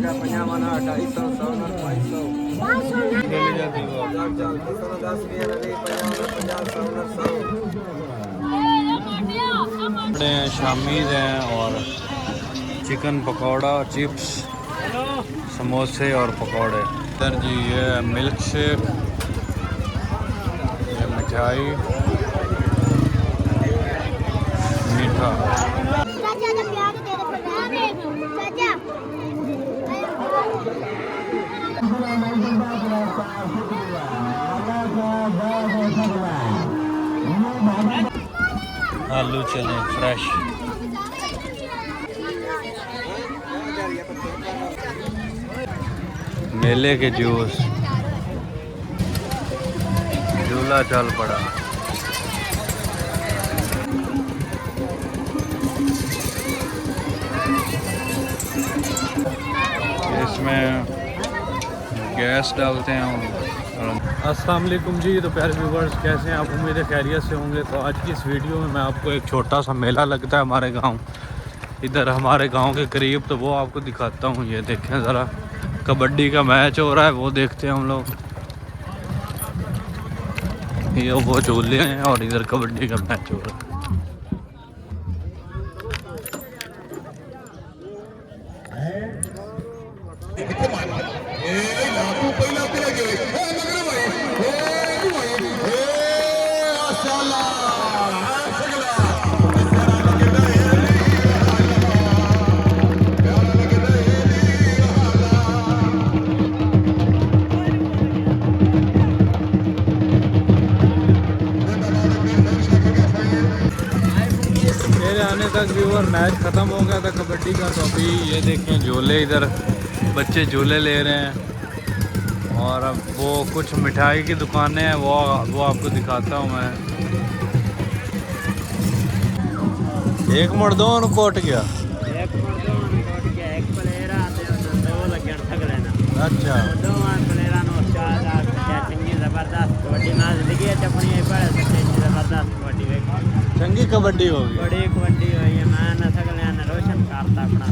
का 50 ना 250 100 ना 500 चली जाती वो चल चल 10 20 नहीं 50 100 ना 100 हैं। शामीज़ हैं और चिकन पकौड़ा, चिप्स, समोसे और पकौड़े। इधर जी ये मिल्क शेक, ये मिठाई, मीठा। आलू चले फ्रेश। मेले के जूस, झूला चल पड़ा। इसमें गैस डालते हैं। अस्सलाम वालेकुम जी, तो प्यारे व्यूवर्स कैसे हैं आप? उम्मीद है खैरियत से होंगे। तो आज की इस वीडियो में मैं आपको एक छोटा सा मेला लगता है हमारे गांव, इधर हमारे गांव के करीब, तो वो आपको दिखाता हूँ। ये देखें ज़रा, कबड्डी का मैच हो रहा है, वो देखते हैं हम लोग। ये वो झूले हैं और इधर कबड्डी का मैच हो रहा है। मेरे आने तक व्यूअर मैच ख़त्म हो गया था कबड्डी का। तो अभी ये देखें झूले, इधर बच्चे झूले ले रहे हैं। और अब वो कुछ मिठाई की दुकानें हैं, वो आपको दिखाता हूँ मैं। एक मर्दों कोट गया, एक प्लेयर आते हैं दो लगन सगले ना। अच्छा दो प्लेयर नो चार चंगी जबरदस्त कबड्डी मैच लगी है अपनी पर जबरदस्त कबड्डी वेख चंगी कबड्डी होगी, बड़ी कबड्डी हुई है। मैं ना सगले ने रोशन करता अपना।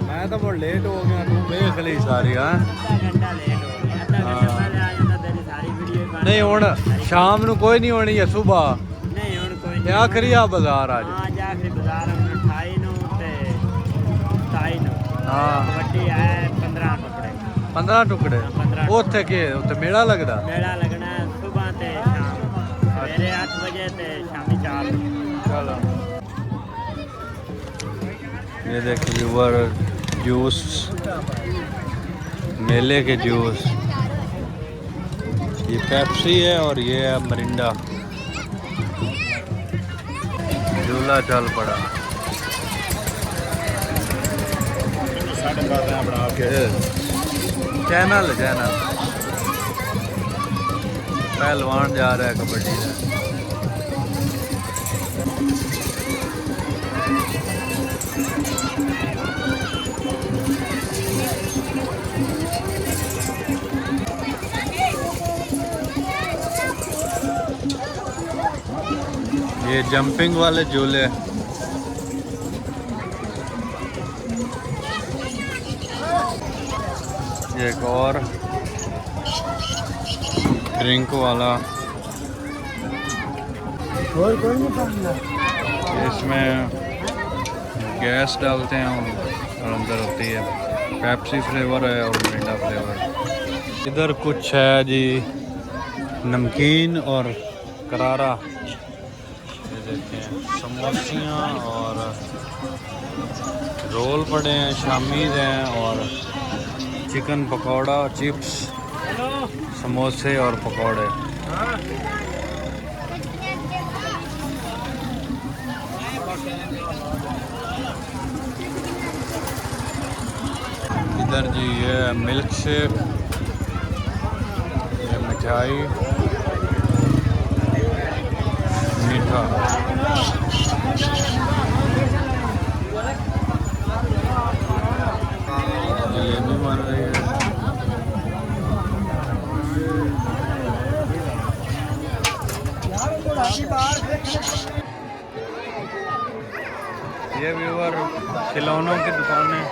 मैं तो बहुत लेट हो गया, तू देख ली सारी। हाँ आधा घंटा लेट हो गया, आधा घंटा पहले आ जाता तेरी सारी वीडियो नहीं हूँ शाम को कोई नहीं होनी है, सुबह नहीं हुण कोई नहीं। आखिरी आ बाजार आज। आज आखिरी बाजार में 28 ਨੂੰ ਤੇ 27 ਨੂੰ। हाँ कबड्डी है 15 टुकड़े 15 टुकड़े। 15 उत्थे के उत्थे मेला लगदा। मेला लगना है सुबह ते शाम, सवेरे 8 बजे ते शामी 4 चलो ये देखिए व्यूअर, जूस, मेले के जूस, ये पेप्सी है और ये है मरिंडा। झूला चल पड़ा। चैनल पहलवान जा रहा है कबड्डी में। ये जंपिंग वाले झूले, एक और ड्रिंक वाला, और कोई नहीं पकड़ना। इसमें गैस डालते हैं और अंदर होती है पेप्सी फ्लेवर है और मिरिंडा फ्लेवर। इधर कुछ है जी नमकीन और करारा, ये देखें समोसियाँ और रोल पड़े हैं, शामीज़ हैं और चिकन पकौड़ा, चिप्स, समोसे और पकौड़े। इधर जी ये मिल्क शेक, ये मिठाई, मीठा। जलेबी बन रही है। ये व्यूअर खिलौनों की दुकान है।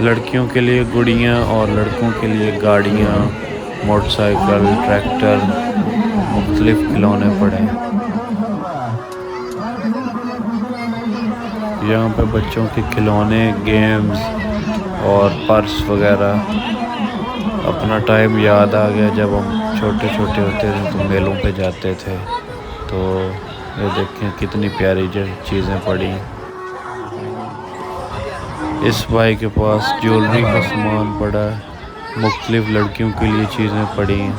लड़कियों के लिए गुड़ियाँ और लड़कों के लिए गाड़ियाँ, मोटरसाइकिल, ट्रैक्टर, मुख्तलिफ खिलौने पड़े हैं। यहाँ पे बच्चों के खिलौने, गेम्स और पर्स वगैरह। अपना टाइम याद आ गया जब हम छोटे छोटे होते थे तो मेलों पे जाते थे। तो ये देखें कितनी प्यारी चीज़ें पड़ी। इस भाई के पास ज्वेलरी का सामान पड़ा है, मुख्तलिफ लड़कियों के लिए चीज़ें पड़ी हैं।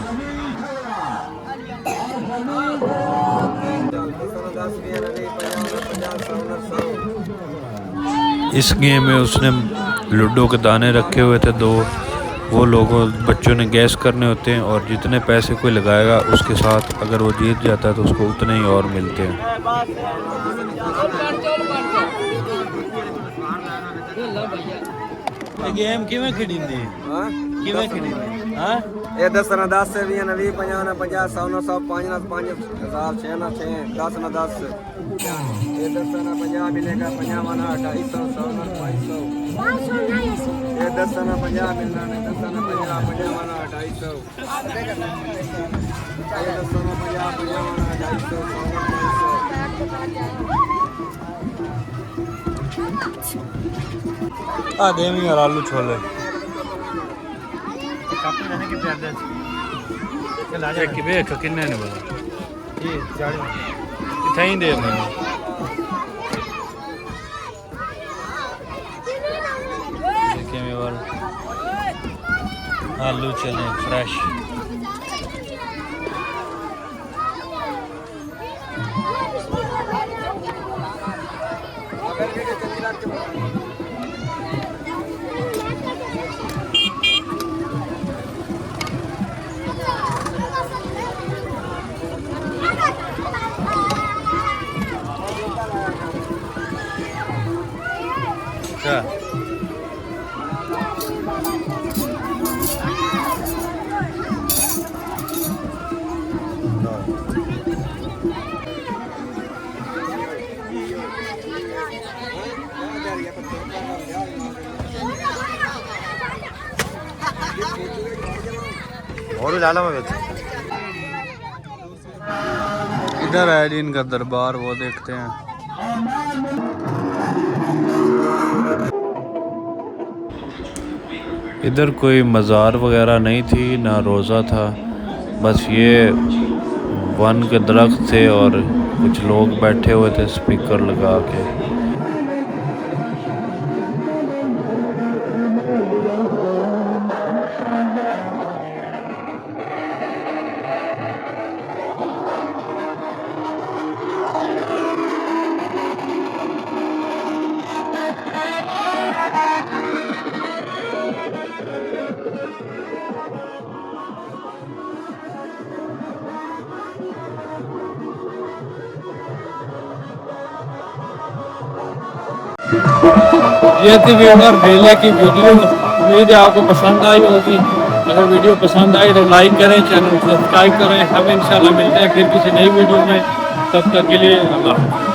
इस गेम में उसने लूडो के दाने रखे हुए थे 2, वो लोगों बच्चों ने गैस करने होते हैं और जितने पैसे कोई लगाएगा उसके साथ अगर वो जीत जाता है तो उसको उतने ही और मिलते हैं। गेम किवें खिड़ींदी किवें खिड़ींदी हां ये 10 ना 10 से 20 ना 20 50 ना 50 100 ना 100 5 ना 5 1000 6 ना 6 10 ना 10 ये 10 ना 50 मिलेगा 50 ना 250 100 ना 500 ये 10 ना 50 मिलना नहीं 10 ना 50 50 ना 250 ये 10 ना 50 50 ना 250 आ देवी और आलू छोले कि वेख किन्ने ने बोला जी 40 इथे ही दे मैंने देखे में वाल आलू चले फ्रेश। क्या और डाला मैं इधर है जी इनका दरबार, वो देखते हैं। इधर कोई मज़ार वगैरह नहीं थी, ना रोज़ा था, बस ये वन के दरख्त थे और कुछ लोग बैठे हुए थे स्पीकर लगा के। ये थी व्यूअर मेले की वीडियो। उम्मीद है आपको पसंद आई होगी। अगर वीडियो पसंद आई तो लाइक करें, चैनल सब्सक्राइब करें। हम इंशाल्लाह मिलते हैं फिर किसी नई वीडियो में। तब तक के लिए अल्लाह।